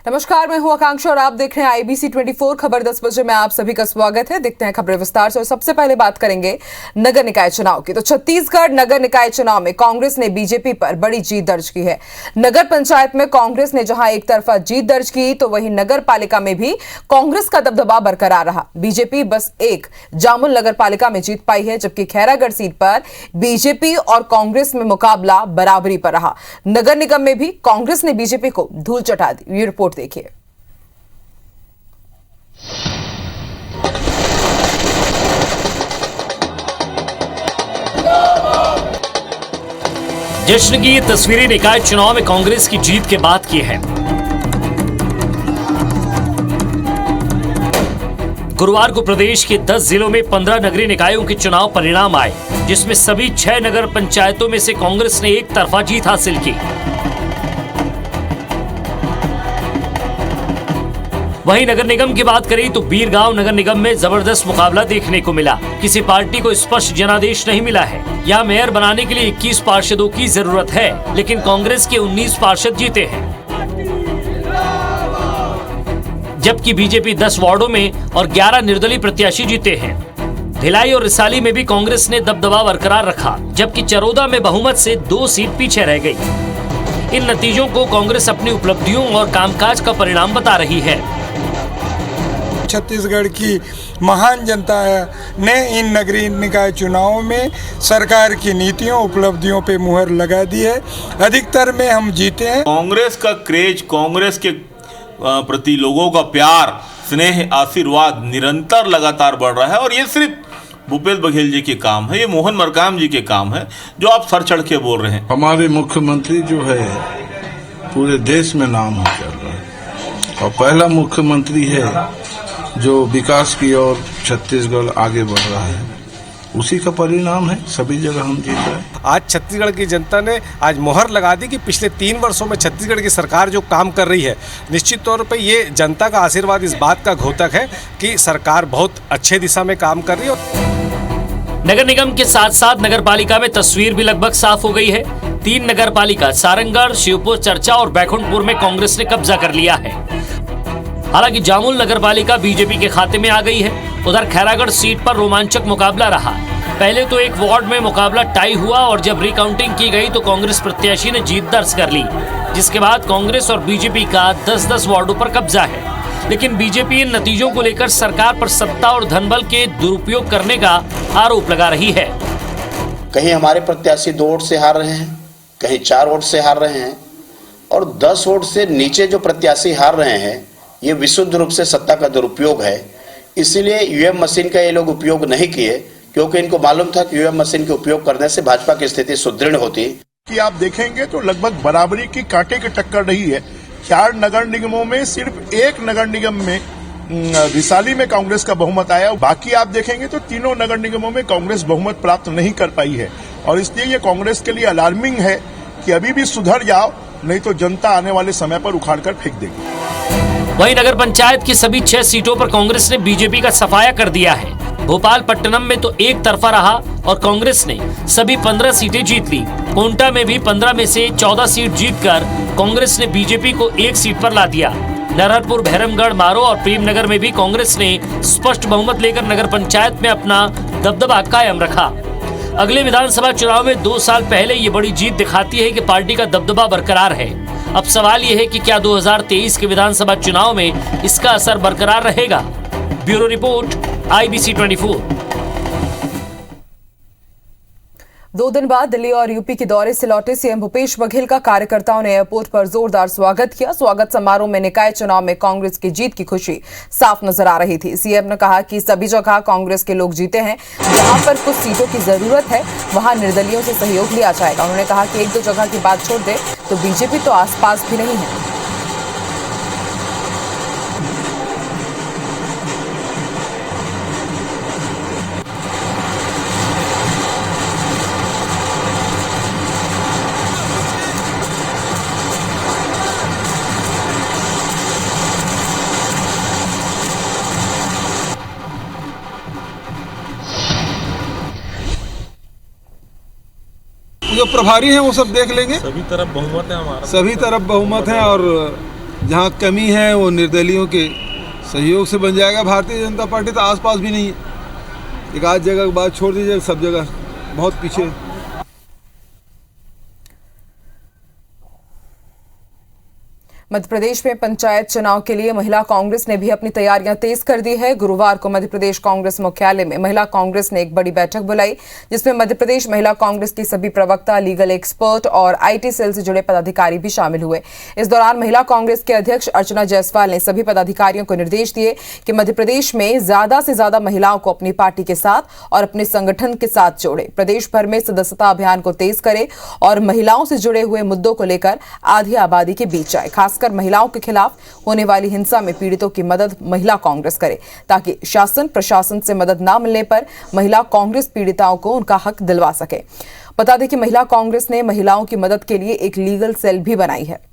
नमस्कार, मैं हूं आकांक्षा और आप देख रहे हैं आईबीसी 24 खबर 10 बजे में आप सभी का स्वागत है। देखते हैं खबरें विस्तार से और सबसे पहले बात करेंगे नगर निकाय चुनाव की। तो छत्तीसगढ़ नगर निकाय चुनाव में कांग्रेस ने बीजेपी पर बड़ी जीत दर्ज की है। नगर पंचायत में कांग्रेस ने जहां एक तरफा जीत दर्ज की तो वहीं नगर पालिका में भी कांग्रेस का दबदबा बरकरार रहा। बीजेपी बस एक जामुल नगर पालिका में जीत पाई है, जबकि खैरागढ़ सीट पर बीजेपी और कांग्रेस में मुकाबला बराबरी पर रहा। नगर निगम में भी कांग्रेस ने बीजेपी को धूल चटा दी। ये रिपोर्ट देखिए। जश्न की ये तस्वीरें निकाय चुनाव में कांग्रेस की जीत के बाद की है। गुरुवार को प्रदेश के 10 जिलों में 15 नगरीय निकायों के चुनाव परिणाम आए, जिसमें सभी 6 नगर पंचायतों में से कांग्रेस ने एक तरफा जीत हासिल की। वहीं नगर निगम की बात करें तो बीरगांव नगर निगम में जबरदस्त मुकाबला देखने को मिला। किसी पार्टी को स्पष्ट जनादेश नहीं मिला है। यहाँ मेयर बनाने के लिए 21 पार्षदों की जरूरत है, लेकिन कांग्रेस के 19 पार्षद जीते हैं, जबकि बीजेपी 10 वार्डों में और 11 निर्दलीय प्रत्याशी जीते हैं। भिलाई और रिसाली में भी कांग्रेस ने दबदबा बरकरार रखा, जबकि चरोदा में बहुमत से 2 सीट पीछे रह गई। इन नतीजों को कांग्रेस अपनी उपलब्धियों और कामकाज का परिणाम बता रही है। छत्तीसगढ़ की महान जनता ने इन नगरीय निकाय चुनावों में सरकार की नीतियों उपलब्धियों पे मुहर लगा दी है। अधिकतर में हम जीते हैं। कांग्रेस का क्रेज, कांग्रेस के प्रति लोगों का प्यार, स्नेह, आशीर्वाद निरंतर लगातार बढ़ रहा है और ये सिर्फ भूपेश बघेल जी के काम है, ये मोहन मरकाम जी के काम है जो आप सर चढ़ के बोल रहे हैं। हमारे मुख्यमंत्री जो है पूरे देश में नाम चल रहा है और पहला मुख्यमंत्री है जो विकास की ओर छत्तीसगढ़ आगे बढ़ रहा है। उसी का परिणाम है, सभी जगह हम जीत रहे हैं। आज छत्तीसगढ़ की जनता ने आज मोहर लगा दी कि पिछले 3 वर्षों में छत्तीसगढ़ की सरकार जो काम कर रही है, निश्चित तौर पे ये जनता का आशीर्वाद इस बात का घोतक है कि सरकार बहुत अच्छे दिशा में काम कर रही है। नगर निगम के साथ साथ नगर पालिका में तस्वीर भी लगभग साफ हो गई है। 3 नगर पालिका सारंगढ़, शिवपुर, चर्चा और बैकुंठपुर में कांग्रेस ने कब्जा कर लिया है। हालांकि जामुल नगर पालिका बीजेपी के खाते में आ गई है। उधर खैरागढ़ सीट पर रोमांचक मुकाबला रहा। पहले तो एक वार्ड में मुकाबला टाई हुआ और जब रिकाउंटिंग की गई तो कांग्रेस प्रत्याशी ने जीत दर्ज कर ली, जिसके बाद कांग्रेस और बीजेपी का 10-10 वार्डों पर कब्जा है। लेकिन बीजेपी इन नतीजों को लेकर सरकार पर सत्ता और धनबल के दुरुपयोग करने का आरोप लगा रही है। कहीं हमारे प्रत्याशी 2 वोट से हार रहे हैं, कहीं 4 वोट से हार रहे हैं और 10 वोट से नीचे जो प्रत्याशी हार रहे हैं, ये विशुद्ध रूप से सत्ता का दुरुपयोग है। इसीलिए ईवीएम मशीन का ये लोग उपयोग नहीं किए, क्योंकि इनको मालूम था कि ईवीएम मशीन के उपयोग करने से भाजपा की स्थिति सुदृढ़ होती। कि आप देखेंगे तो लगभग बराबरी की कांटे की टक्कर रही है। 4 नगर निगमों में सिर्फ 1 नगर निगम में रिसाली में कांग्रेस का बहुमत आया। बाकी आप देखेंगे तो तीनों नगर निगमों में कांग्रेस बहुमत प्राप्त नहीं कर पाई है और इसलिए ये कांग्रेस के लिए अलार्मिंग है कि अभी भी सुधर जाओ, नहीं तो जनता आने वाले समय पर उखाड़ कर फेंक देगी। वहीं नगर पंचायत की सभी 6 सीटों पर कांग्रेस ने बीजेपी का सफाया कर दिया है। भोपाल पट्टनम में तो एक तरफा रहा और कांग्रेस ने सभी 15 सीटें जीत ली। कोंटा में भी 15 में से 14 सीट जीतकर कांग्रेस ने बीजेपी को 1 सीट पर ला दिया। नरहरपुर, भैरमगढ़, मारो और प्रेमनगर में भी कांग्रेस ने स्पष्ट बहुमत लेकर नगर पंचायत में अपना दबदबा कायम रखा। अगले विधानसभा चुनाव में 2 साल पहले ये बड़ी जीत दिखाती है कि पार्टी का दबदबा बरकरार है। अब सवाल यह है कि क्या 2023 के विधानसभा चुनाव में इसका असर बरकरार रहेगा। Bureau report, IBC 24। 2 दिन बाद दिल्ली और यूपी के दौरे से लौटे सीएम भूपेश बघेल का कार्यकर्ताओं ने एयरपोर्ट पर जोरदार स्वागत किया। स्वागत समारोह में निकाय चुनाव में कांग्रेस की जीत की खुशी साफ नजर आ रही थी। सीएम ने कहा कि सभी जगह कांग्रेस के लोग जीते हैं, जहां पर कुछ सीटों की जरूरत है वहां निर्दलियों से सहयोग लिया जाएगा। उन्होंने कहा कि 1-2 जगह की बात छोड़ दे तो बीजेपी तो आसपास भी नहीं है। जो प्रभारी हैं वो सब देख लेंगे। सभी तरफ बहुमत है हमारा, सभी तरफ बहुमत है और जहाँ कमी है वो निर्दलियों के सहयोग से बन जाएगा। भारतीय जनता पार्टी तो आसपास भी नहीं है, एक आध जगह की बात छोड़ दीजिए, सब जगह बहुत पीछे है। मध्य प्रदेश में पंचायत चुनाव के लिए महिला कांग्रेस ने भी अपनी तैयारियां तेज कर दी है। गुरुवार को मध्य प्रदेश कांग्रेस मुख्यालय में महिला कांग्रेस ने एक बड़ी बैठक बुलाई, जिसमें मध्य प्रदेश महिला कांग्रेस की सभी प्रवक्ता, लीगल एक्सपर्ट और आईटी सेल से जुड़े पदाधिकारी भी शामिल हुए। इस दौरान महिला कांग्रेस के अध्यक्ष अर्चना जायसवाल ने सभी पदाधिकारियों को निर्देश दिए कि मध्य प्रदेश में ज्यादा से ज्यादा महिलाओं को अपनी पार्टी के साथ और अपने संगठन के साथ जोड़े, प्रदेश भर में सदस्यता अभियान को तेज करे और महिलाओं से जुड़े हुए मुद्दों को लेकर आधी आबादी के बीच जाए। खासकर महिलाओं के खिलाफ होने वाली हिंसा में पीड़ितों की मदद महिला कांग्रेस करे, ताकि शासन प्रशासन से मदद न मिलने पर महिला कांग्रेस पीड़िताओं को उनका हक दिलवा सके। बता दें कि महिला कांग्रेस ने महिलाओं की मदद के लिए एक लीगल सेल भी बनाई है।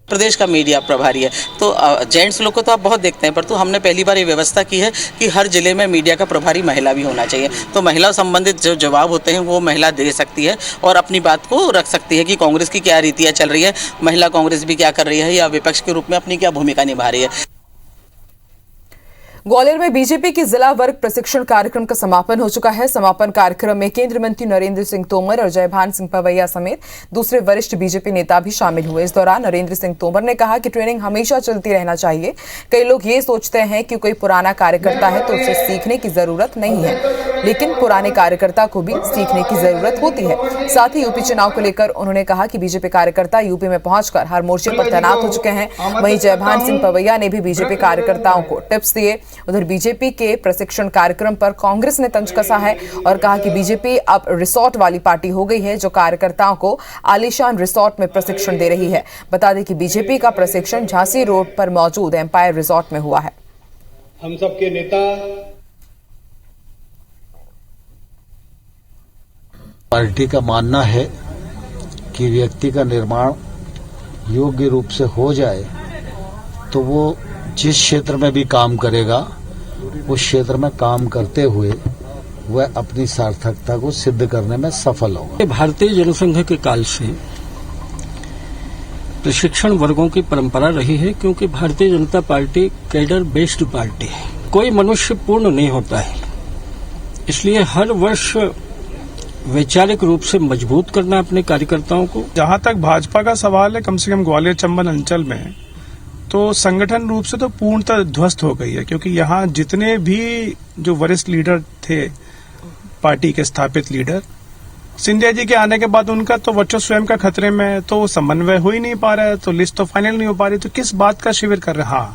प्रदेश का मीडिया प्रभारी है, तो जेंट्स लोग को तो आप बहुत देखते हैं, परंतु हमने पहली बार ये व्यवस्था की है कि हर जिले में मीडिया का प्रभारी महिला भी होना चाहिए। तो महिला संबंधित जो जवाब होते हैं वो महिला दे सकती है और अपनी बात को रख सकती है कि कांग्रेस की क्या रीतियाँ चल रही है, महिला कांग्रेस भी क्या कर रही है या विपक्ष के रूप में अपनी क्या भूमिका निभा रही है। ग्वालियर में बीजेपी की जिला वर्ग प्रशिक्षण कार्यक्रम का समापन हो चुका है। समापन कार्यक्रम में केंद्रीय मंत्री नरेंद्र सिंह तोमर और जयभान सिंह पवैया समेत दूसरे वरिष्ठ बीजेपी नेता भी शामिल हुए। इस दौरान नरेंद्र सिंह तोमर ने कहा कि ट्रेनिंग हमेशा चलती रहना चाहिए। कई लोग ये सोचते हैं कि कोई पुराना कार्यकर्ता है तो उसे सीखने की जरूरत नहीं है, लेकिन पुराने कार्यकर्ता को भी सीखने की जरूरत होती है। साथ ही यूपी चुनाव को लेकर उन्होंने कहा कि बीजेपी कार्यकर्ता यूपी में पहुंचकर हर मोर्चे पर तैनात हो चुके हैं। वहीं जयभान सिंह पवैया ने भी बीजेपी कार्यकर्ताओं को टिप्स दिए। उधर बीजेपी के प्रशिक्षण कार्यक्रम पर कांग्रेस ने तंज कसा है और कहा कि बीजेपी अब रिसोर्ट वाली पार्टी हो गई है, जो कार्यकर्ताओं को आलीशान रिसोर्ट में प्रशिक्षण दे रही है। बता दें कि बीजेपी का प्रशिक्षण झांसी रोड पर मौजूद एम्पायर रिसोर्ट में हुआ है। हम सबके नेता पार्टी का मानना है कि व्यक्ति का निर्माण योग्य रूप से हो जाए तो वो जिस क्षेत्र में भी काम करेगा उस क्षेत्र में काम करते हुए वह अपनी सार्थकता को सिद्ध करने में सफल होगा। भारतीय जनसंघ के काल से प्रशिक्षण वर्गों की परंपरा रही है, क्योंकि Bharatiya Janata party cadre based party है। कोई मनुष्य पूर्ण नहीं होता है, इसलिए हर वर्ष वैचारिक रूप से मजबूत करना अपने कार्यकर्ताओं को। जहां तक भाजपा का सवाल है, कम से कम ग्वालियर चंबल अंचल में तो संगठन रूप से तो पूर्णतः ध्वस्त हो गई है, क्योंकि यहाँ जितने भी जो वरिष्ठ लीडर थे, पार्टी के स्थापित लीडर, सिंधिया जी के आने के बाद उनका तो वर्चस्व स्वयं का खतरे में, तो समन्वय हो ही नहीं पा रहा है, तो लिस्ट तो फाइनल नहीं हो पा रही, तो किस बात का शिविर कर रहा।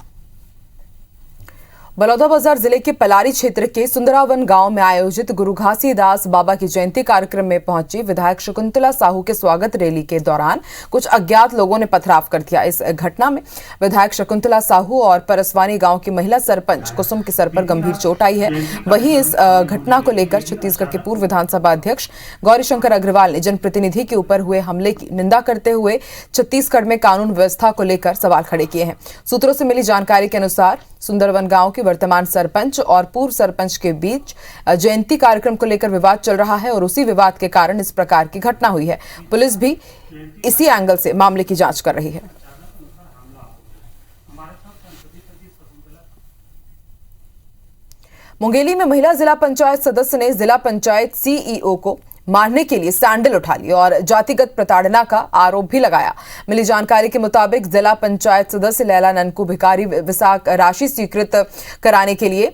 बलौदाबाजार जिले के पलारी क्षेत्र के सुंदरावन गांव में आयोजित गुरु घासीदास बाबा की जयंती कार्यक्रम में पहुंची विधायक शकुंतला साहू के स्वागत रैली के दौरान कुछ अज्ञात लोगों ने पथराव कर दिया। इस घटना में विधायक शकुंतला साहू और परसवानी गांव की महिला सरपंच कुसुम के सर पर गंभीर चोट आई है। वहीं इस घटना को लेकर छत्तीसगढ़ के पूर्व विधानसभा अध्यक्ष गौरीशंकर अग्रवाल ने जनप्रतिनिधि के ऊपर हुए हमले की निंदा करते हुए छत्तीसगढ़ में कानून व्यवस्था को लेकर सवाल खड़े किए हैं। सूत्रों से मिली जानकारी के अनुसार सुंदरवन गांव के वर्तमान सरपंच और पूर्व सरपंच के बीच जयंती कार्यक्रम को लेकर विवाद चल रहा है और उसी विवाद के कारण इस प्रकार की घटना हुई है। पुलिस भी इसी एंगल से मामले की जांच कर रही है। मुंगेली में महिला जिला पंचायत सदस्य ने जिला पंचायत सीईओ को मारने के लिए सैंडल उठा ली और जातिगत प्रताड़ना का आरोप भी लगाया। मिली जानकारी के मुताबिक जिला पंचायत सदस्य लैला ननकू भिकारी विसाख राशि स्वीकृत कराने के लिए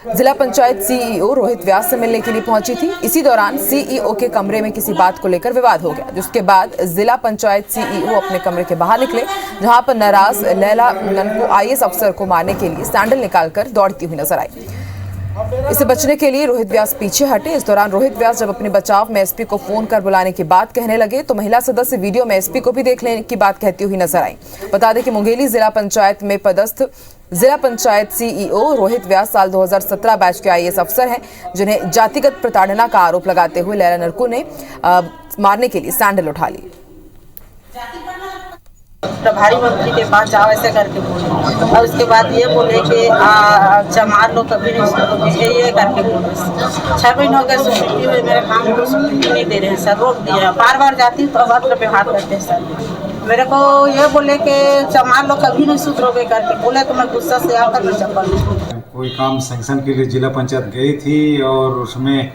जिला पंचायत सीईओ रोहित व्यास से मिलने के लिए पहुंची थी। इसी दौरान सीईओ के कमरे में किसी बात को लेकर विवाद हो गया, जिसके बाद जिला पंचायत सीईओ अपने कमरे के बाहर निकले, जहां पर नाराज लैला ननकू आईएएस अफसर को मारने के लिए सैंडल निकालकर दौड़ती हुई नजर आई। इसे बचने के लिए रोहित व्यास पीछे हटे। इस दौरान रोहित व्यास जब अपने बचाव में एसपी को फोन कर बुलाने की बात कहने लगे तो महिला सदस्य वीडियो में एसपी को भी देखने की बात कहती हुई नजर आई। बता दें कि मुंगेली जिला पंचायत में पदस्थ जिला पंचायत सीईओ रोहित व्यास साल 2017 बैच के आईएएस अफसर हैं, जिन्हें जातिगत प्रताड़ना का आरोप लगाते हुए लैला ननकू ने मारने के लिए सैंडल उठा ली। प्रभारी मंत्री के पास जाओ ऐसे करके बोले, और उसके बाद ये बोले कि चमार लोग कभी नहीं सुनोगे, ये करके बोले। 6 महीने हो गए स्वीकृति हुए, मेरे काम को स्वीकृति नहीं दे रहे हैं सर, रोक दिया। बार बार जाती हूँ तो अभद्र व्यवहार करते हैं सर। मेरे को ये बोले कि चमार लोग कभी नहीं सुधरोगे करके बोले, तो मैं गुस्सा से आकर मैं चप्पल। कोई काम सैंक्शन के लिए जिला पंचायत गई थी और उसमें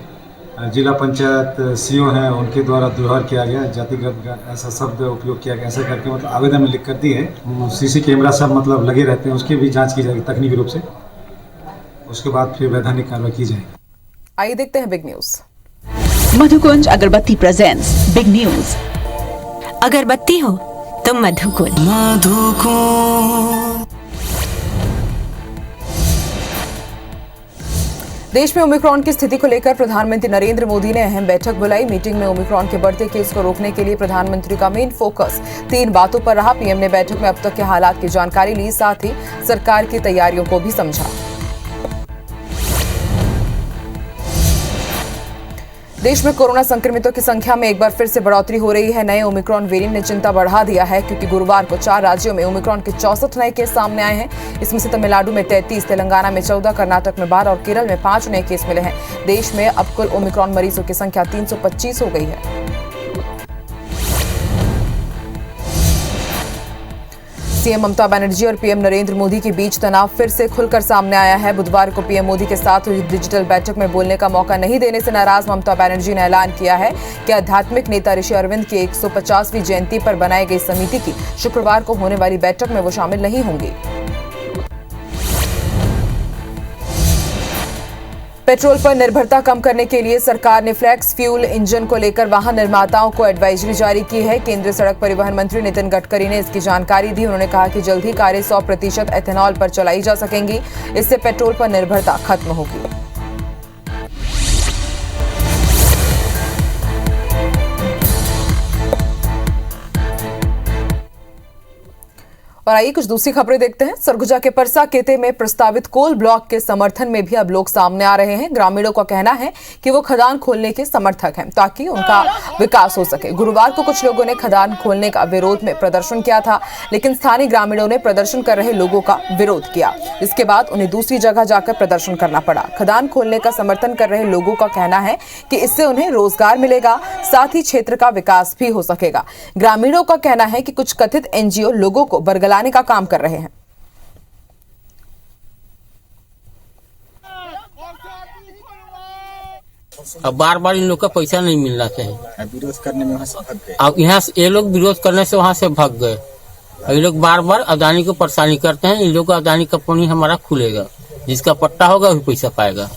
जिला पंचायत सीओ हैं उनके द्वारा दुर्व्यवहार किया गया, जातिगत ऐसा शब्द उपयोग किया गया, ऐसा करके मतलब आवेदन में लिख कर दी है। सीसी कैमरा सब मतलब लगे रहते हैं, उसकी भी जांच की जाएगी तकनीकी रूप से, उसके बाद फिर वैधानिक कार्रवाई की जाएगी। आइए देखते हैं बिग न्यूज। मधुकुंज अगरबत्ती प्रेजेंट्स बिग न्यूज। अगरबत्ती हो तो मधुकुंज। देश में ओमिक्रॉन की स्थिति को लेकर प्रधानमंत्री नरेंद्र मोदी ने अहम बैठक बुलाई। मीटिंग में ओमिक्रॉन के बढ़ते केस को रोकने के लिए प्रधानमंत्री का मेन फोकस 3 बातों पर रहा। पीएम ने बैठक में अब तक के हालात की जानकारी ली, साथ ही सरकार की तैयारियों को भी समझा। देश में कोरोना संक्रमितों की संख्या में एक बार फिर से बढ़ोतरी हो रही है। नए ओमिक्रॉन वेरिएंट ने चिंता बढ़ा दिया है, क्योंकि गुरुवार को 4 राज्यों में ओमिक्रॉन के 64 नए केस सामने आए हैं। इसमें से तमिलनाडु में 33, तेलंगाना में 14, कर्नाटक में 12 और केरल में 5 नए केस मिले हैं। देश में अब कुल ओमिक्रॉन मरीजों की संख्या 325 हो गई है। सीएम ममता बनर्जी और पीएम नरेंद्र मोदी के बीच तनाव फिर से खुलकर सामने आया है। बुधवार को पीएम मोदी के साथ हुई डिजिटल बैठक में बोलने का मौका नहीं देने से नाराज ममता बनर्जी ने ऐलान किया है कि आध्यात्मिक नेता ऋषि अरविंद की 150वीं जयंती पर बनाई गई समिति की शुक्रवार को होने वाली बैठक में वो शामिल नहीं होंगी। पेट्रोल पर निर्भरता कम करने के लिए सरकार ने फ्लेक्स फ्यूल इंजन को लेकर वाहन निर्माताओं को एडवाइजरी जारी की है। केंद्रीय सड़क परिवहन मंत्री नितिन गडकरी ने इसकी जानकारी दी। उन्होंने कहा कि जल्द ही कारें 100% एथेनॉल पर चलाई जा सकेंगी। इससे पेट्रोल पर निर्भरता खत्म होगी। और आइए कुछ दूसरी खबरें देखते हैं। सरगुजा के परसा केते में प्रस्तावित कोल ब्लॉक के समर्थन में भी अब लोग सामने आ रहे हैं। ग्रामीणों का कहना है कि वो खदान खोलने के समर्थक हैं, ताकि उनका विकास हो सके। गुरुवार को कुछ लोगों ने खदान खोलने का विरोध में प्रदर्शन किया था, लेकिन स्थानीय ग्रामीणों ने प्रदर्शन कर रहे लोगों का विरोध किया। इसके बाद उन्हें दूसरी जगह जाकर प्रदर्शन करना पड़ा। खदान खोलने का समर्थन कर रहे लोगों का कहना है कि इससे उन्हें रोजगार मिलेगा, साथ ही क्षेत्र का विकास भी हो सकेगा। ग्रामीणों का कहना है कि कुछ कथित एनजीओ लोगों को बरगलाने का काम कर रहे हैं। अब बार बार इन लोग का पैसा नहीं मिलना चाहिए। विरोध करने में वहाँ से भाग गए। अब यहाँ से ये लोग विरोध करने से वहाँ से भाग गए। ये लोग बार बार अदानी को परेशानी करते हैं। इन लोग का अदानी कंपनी हमारा खुलेगा, जिसका पट्टा होगा वही पैसा पाएगा।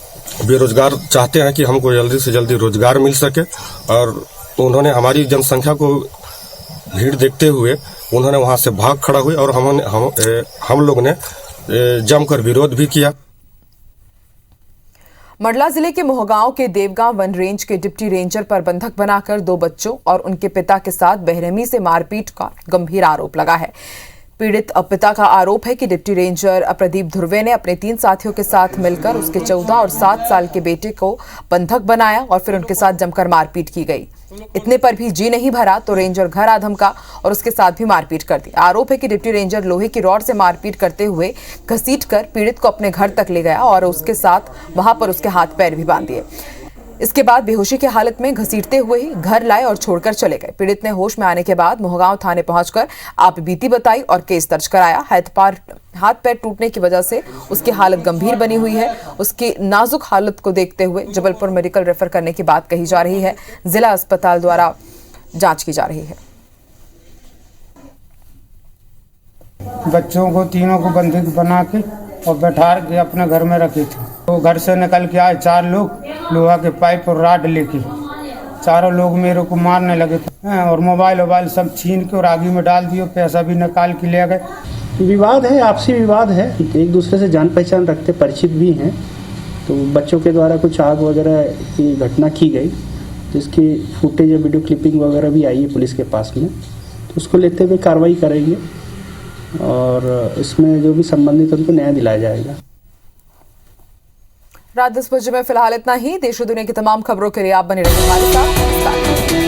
बेरोजगार चाहते हैं कि हमको जल्दी से जल्दी रोजगार मिल सके, और उन्होंने हमारी जनसंख्या को भीड़ देखते हुए उन्होंने वहां से भाग खड़ा हुए और हम लोग ने जमकर विरोध भी किया। मंडला जिले के मोहगांव के देवगांव वन रेंज के डिप्टी रेंजर पर बंधक बनाकर 2 बच्चों और उनके पिता के साथ बेरहमी से मारपीट का गंभीर आरोप लगा है। पीड़ित पिता का आरोप है कि डिप्टी रेंजर प्रदीप ध्रुवे ने अपने 3 साथियों के साथ मिलकर उसके 14 और 7 साल के बेटे को बंधक बनाया और फिर उनके साथ जमकर मारपीट की गई। इतने पर भी जी नहीं भरा तो रेंजर घर आ धमका और उसके साथ भी मारपीट कर दी। आरोप है कि डिप्टी रेंजर लोहे की रॉड से मारपीट करते हुए घसीटकर पीड़ित को अपने घर तक ले गया और उसके साथ वहां पर उसके हाथ पैर भी बांध दिए। इसके बाद बेहोशी की हालत में घसीटते हुए ही घर लाए और छोड़कर चले गए। पीड़ित ने होश में आने के बाद मोहगांव थाने पहुंचकर आप बीती बताई और केस दर्ज कराया। हाथ पैर टूटने की वजह से उसकी हालत गंभीर बनी हुई है। उसकी नाजुक हालत को देखते हुए जबलपुर मेडिकल रेफर करने की बात कही जा रही है। जिला अस्पताल द्वारा जांच की जा रही है। बच्चों को तीनों को बंधक बना के और बैठा के अपने घर में रखे थे। तो घर से निकल के आए 4 लोग लोहा के पाइप और राड लेके। चारों लोग मेरे को मारने लगे थे और मोबाइल सब छीन के और आगे में डाल दिए। पैसा भी निकाल के ले गए। विवाद है, आपसी विवाद है। एक दूसरे से जान पहचान रखते, परिचित भी हैं। तो बच्चों के द्वारा कुछ आग वगैरह की घटना की गई, जिसकी फुटेज या वीडियो क्लिपिंग वगैरह भी आई है पुलिस के पास में। तो उसको लेते हुए कार्रवाई करेंगे और इसमें जो भी संबंधित उनको न्याय दिलाया जाएगा। रात 10 बजे में फिलहाल इतना ही। देश और दुनिया की तमाम खबरों के लिए आप बने रहिए हमारे साथ।